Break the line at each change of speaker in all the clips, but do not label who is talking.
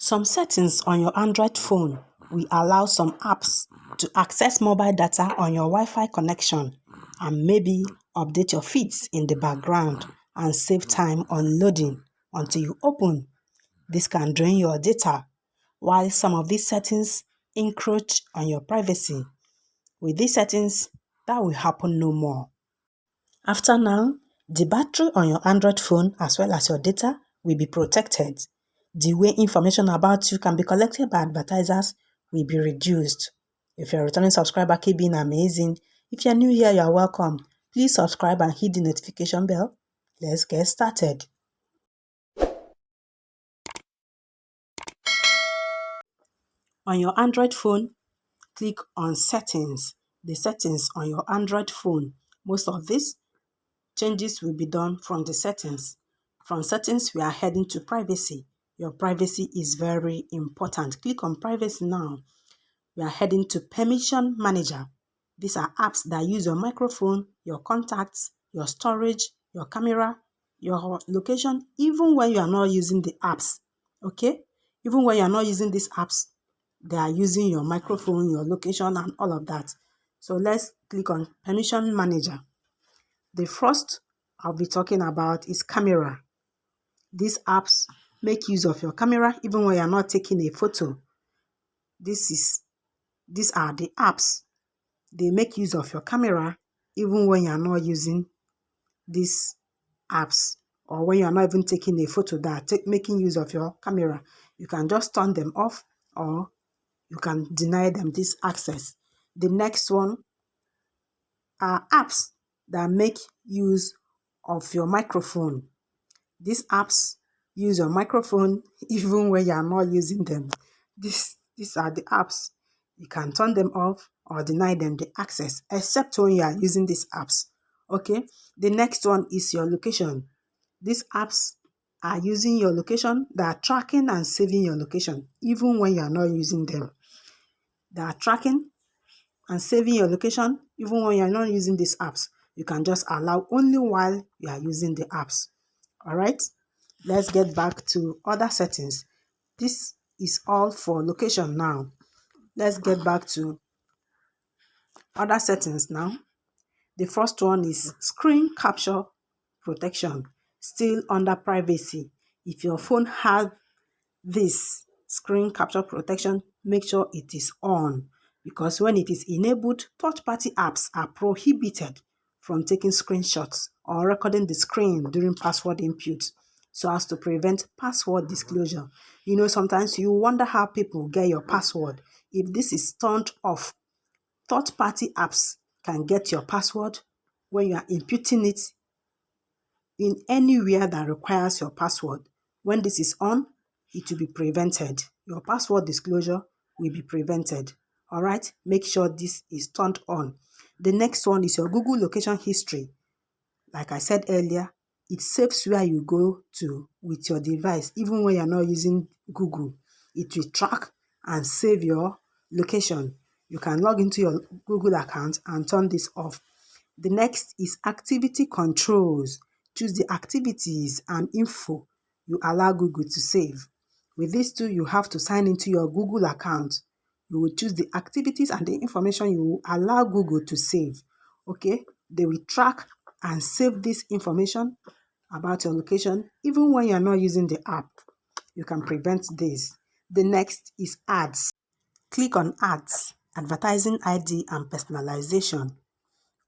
Some settings on your Android phone will allow some apps to access mobile data on your Wi-Fi connection and maybe update your feeds in the background and save time on loading until you open. This can drain your data, while some of these settings encroach on your privacy. With these settings, that will happen no more. After now, the battery on your Android phone as well as your data will be protected. The way information about you can be collected by advertisers will be reduced. If you're a returning subscriber, keep being amazing. If you're new here, you're welcome. Please subscribe and hit the notification bell. Let's get started. On your Android phone, click on Settings. The settings on your Android phone. Most of these changes will be done from the settings. From settings, we are heading to privacy. Your privacy is very important. Click on privacy now. We are heading to permission manager. These are apps that use your microphone, your contacts, your storage, your camera, your location, even when you are not using the apps. Okay? Even when you are not using these apps, they are using your microphone, your location, and all of that. So let's click on permission manager. The first I'll be talking about is camera. These apps make use of your camera even when you're not taking a photo. These are the apps. They make use of your camera even when you're not using these apps or when you're not even taking a photo that are making use of your camera. You can just turn them off or you can deny them this access. The next one are apps that make use of your microphone. These apps use your microphone even when you are not using them. These are the apps. You can turn them off or deny them the access, except when you are using these apps. Okay. The next one is your location. These apps are using your location. They are tracking and saving your location, even when you are not using them. They are tracking and saving your location, even when you are not using these apps. You can just allow only while you are using the apps. All right. Let's get back to other settings. This is all for location now. Let's get back to other settings now. The first one is screen capture protection, still under privacy. If your phone has this screen capture protection, make sure it is on, because when it is enabled, third-party apps are prohibited from taking screenshots or recording the screen during password input, so as to prevent password disclosure. You know, sometimes you wonder how people get your password. If this is turned off, third-party apps can get your password when you are inputting it in anywhere that requires your password. When this is on, it will be prevented. Your password disclosure will be prevented. All right, make sure this is turned on. The next one is your Google location history. Like I said earlier, it saves where you go to with your device, even when you're not using Google. It will track and save your location. You can log into your Google account and turn this off. The next is activity controls. Choose the activities and info you allow Google to save. With these two, you have to sign into your Google account. You will choose the activities and the information you will allow Google to save. Okay, they will track and save this information about your location even when you're not using the app. You can prevent this. The next is ads. Click on ads, advertising ID and personalization.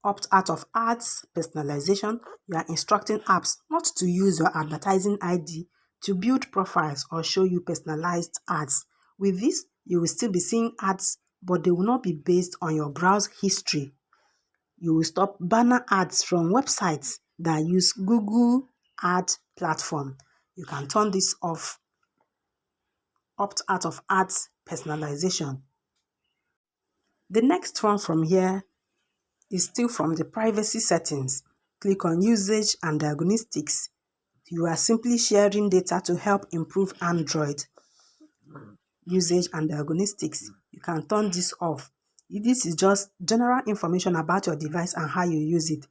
Opt out of ads personalization. You are instructing apps not to use your advertising ID to build profiles or show you personalized ads. With this, you will still be seeing ads, but they will not be based on your browse history. You will stop banner ads from websites that use Google ad platform. You can turn this off. Opt out of ads personalization. The next one from here is still from the privacy settings. Click on usage and diagnostics. You are simply sharing data to help improve Android usage and diagnostics. You can turn this off. This is just general information about your device and how you use it.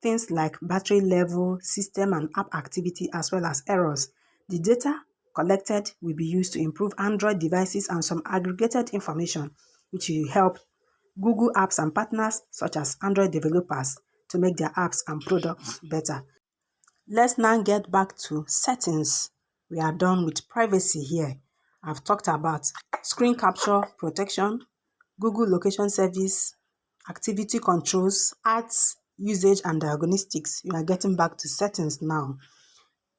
Things like battery level, system and app activity, as well as errors. The data collected will be used to improve Android devices and some aggregated information, which will help Google apps and partners such as Android developers to make their apps and products better. Let's now get back to settings. We are done with privacy here. I've talked about screen capture protection, Google location service, activity controls, ads, usage, and diagnostics. You are getting back to settings now.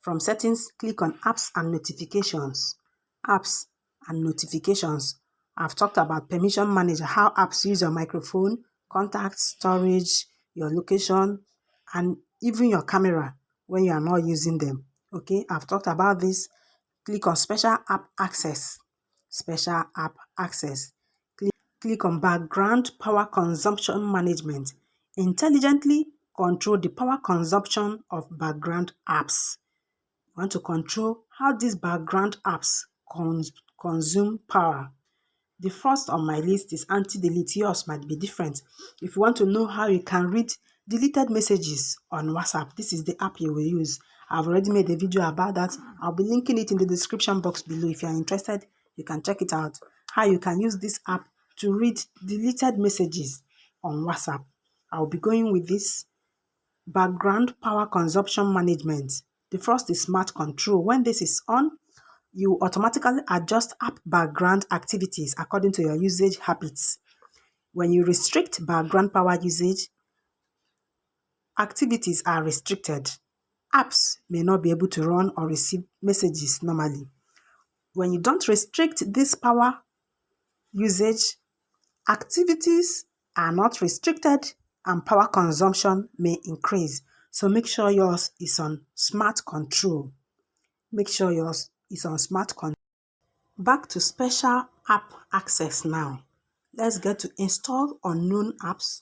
From settings, click on apps and notifications. Apps and notifications. I've talked about permission manager, how apps use your microphone, contact, storage, your location, and even your camera when you are not using them. Okay, I've talked about this. Click on special app access. Special app access. Click on background power consumption management. Intelligently control the power consumption of background apps. You want to control how these background apps consume power. The first on my list is anti-delete. Yours might be different. If you want to know how you can read deleted messages on WhatsApp, this is the app you will use. I've already made a video about that. I'll be linking it in the description box below. If you're interested, you can check it out. How you can use this app to read deleted messages on WhatsApp. I'll be going with this background power consumption management. The first is smart control. When this is on, you automatically adjust app background activities according to your usage habits. When you restrict background power usage, activities are restricted. Apps may not be able to run or receive messages normally. When you don't restrict this power usage, activities are not restricted and power consumption may increase. So make sure yours is on smart control. Make sure yours is on smart control. Back to special app access now. Let's get to install unknown apps.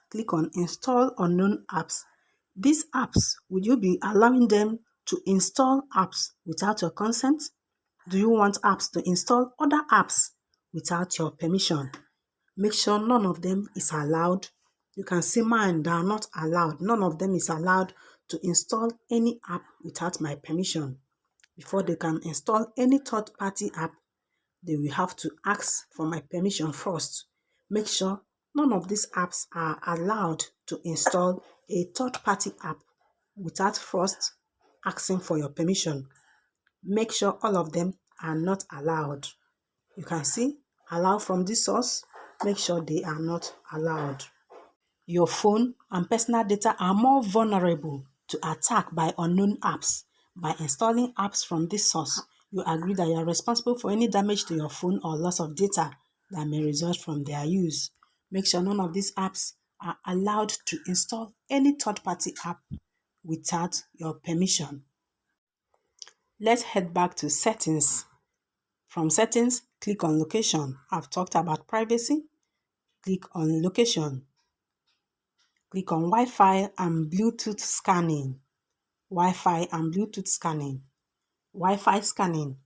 Click on install unknown apps. These apps, will you be allowing them to install apps without your consent? Do you want apps to install other apps without your permission? Make sure none of them is allowed. You can see mine, they are not allowed. None of them is allowed to install any app without my permission. Before they can install any third-party app, they will have to ask for my permission first. Make sure none of these apps are allowed to install a third-party app without first asking for your permission. Make sure all of them are not allowed. You can see, allow from this source. Make sure they are not allowed. Your phone and personal data are more vulnerable to attack by unknown apps. By installing apps from this source, you agree that you are responsible for any damage to your phone or loss of data that may result from their use. Make sure none of these apps are allowed to install any third-party app without your permission. Let's head back to settings. From settings, click on location. I've talked about privacy. Click on location. Click on Wi-Fi and Bluetooth scanning. Wi-Fi and Bluetooth scanning. Wi-Fi scanning.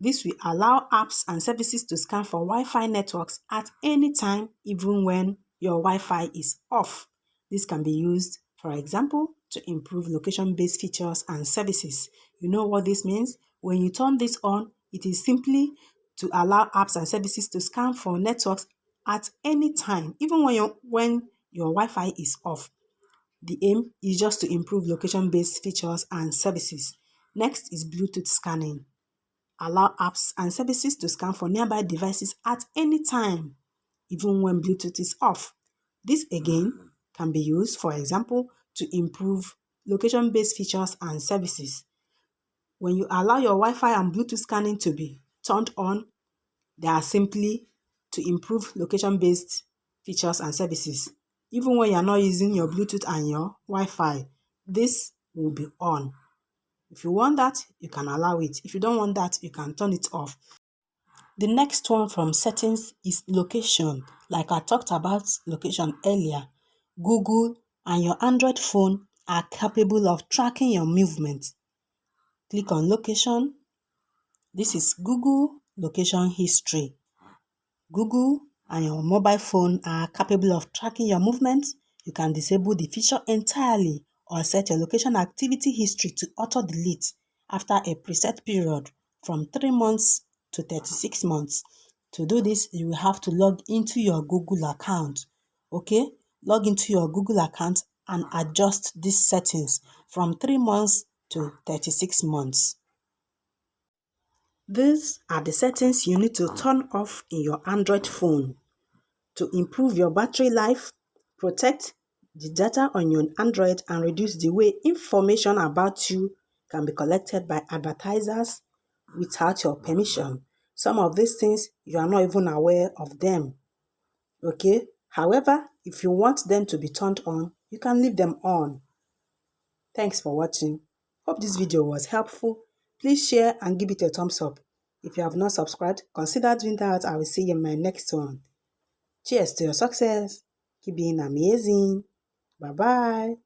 This will allow apps and services to scan for Wi-Fi networks at any time, even when your Wi-Fi is off. This can be used, for example, to improve location-based features and services. You know what this means? When you turn this on, it is simply to allow apps and services to scan for networks at any time, even when your Wi-Fi is off. The aim is just to improve location-based features and services. Next is Bluetooth scanning. Allow apps and services to scan for nearby devices at any time, even when Bluetooth is off. This again can be used, for example, to improve location-based features and services. When you allow your Wi-Fi and Bluetooth scanning to be turned on, they are simply to improve location-based features and services. Even when you are not using your Bluetooth and your Wi-Fi, this will be on. If you want that, you can allow it. If you don't want that, you can turn it off. The next one from settings is location. Like I talked about location earlier, Google and your Android phone are capable of tracking your movement. Click on location. This is Google location history. Google and your mobile phone are capable of tracking your movements. You can disable the feature entirely or set your location activity history to auto-delete after a preset period. from 3 months to 36 months. To do this, you will have to log into your Google account. Okay? Log into your Google account and adjust these settings from 3 months to 36 months. These are the settings you need to turn off in your Android phone to improve your battery life, protect the data on your Android, and reduce the way information about you can be collected by advertisers without your permission. Some of these things, you are not even aware of them. Okay? However, if you want them to be turned on, you can leave them on. Thanks for watching. Hope this video was helpful. Please share and give it a thumbs up. If you have not subscribed, consider doing that. I will see you in my next one. Cheers to your success. Keep being amazing. Bye-bye.